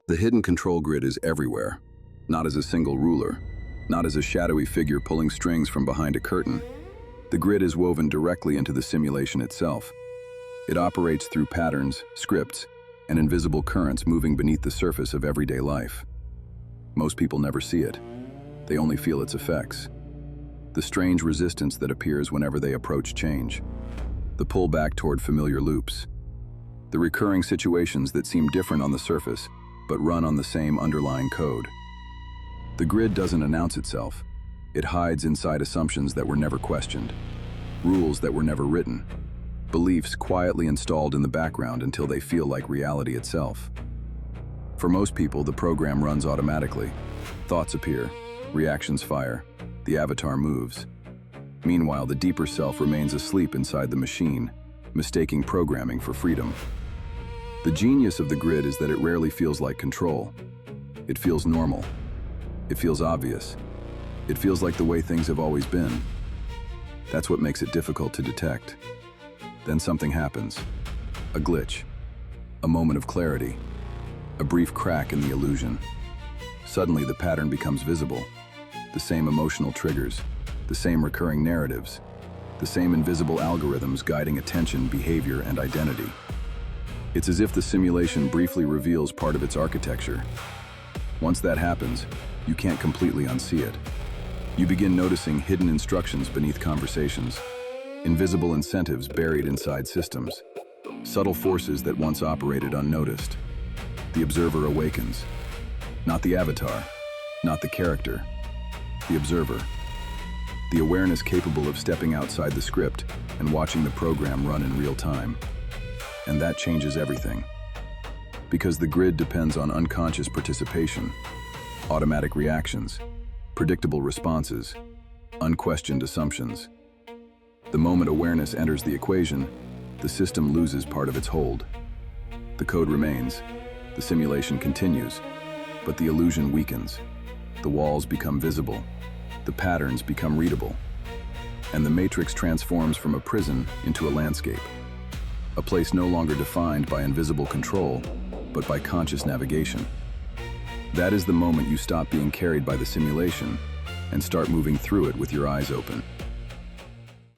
The hidden control grid is everywhere, not as a single ruler, not as a shadowy figure pulling strings from behind a curtain. The grid is woven directly into the simulation itself. It operates through patterns, scripts, and invisible currents moving beneath the surface of everyday life. Most people never see it. They only feel its effects. The strange resistance that appears whenever they approach change. The pull back toward familiar loops. The recurring situations that seem different on the surface, but run on the same underlying code. The grid doesn't announce itself. It hides inside assumptions that were never questioned, rules that were never written, beliefs quietly installed in the background until they feel like reality itself. For most people, the program runs automatically. Thoughts appear, reactions fire, the avatar moves. Meanwhile, the deeper self remains asleep inside the machine, mistaking programming for freedom. The genius of the grid is that it rarely feels like control. It feels normal. It feels obvious. It feels like the way things have always been. That's what makes it difficult to detect. Then something happens. A glitch. A moment of clarity. A brief crack in the illusion. Suddenly the pattern becomes visible. The same emotional triggers. The same recurring narratives. The same invisible algorithms guiding attention, behavior, and identity. It's as if the simulation briefly reveals part of its architecture. Once that happens, you can't completely unsee it. You begin noticing hidden instructions beneath conversations, invisible incentives buried inside systems, subtle forces that once operated unnoticed. The observer awakens. Not the avatar, not the character, the observer. The awareness capable of stepping outside the script and watching the program run in real time. And that changes everything. Because the grid depends on unconscious participation, automatic reactions, predictable responses, unquestioned assumptions. The moment awareness enters the equation, the system loses part of its hold. The code remains, the simulation continues, but the illusion weakens. The walls become visible, the patterns become readable, and the matrix transforms from a prison into a landscape. A place no longer defined by invisible control, but by conscious navigation. That is the moment you stop being carried by the simulation and start moving through it with your eyes open.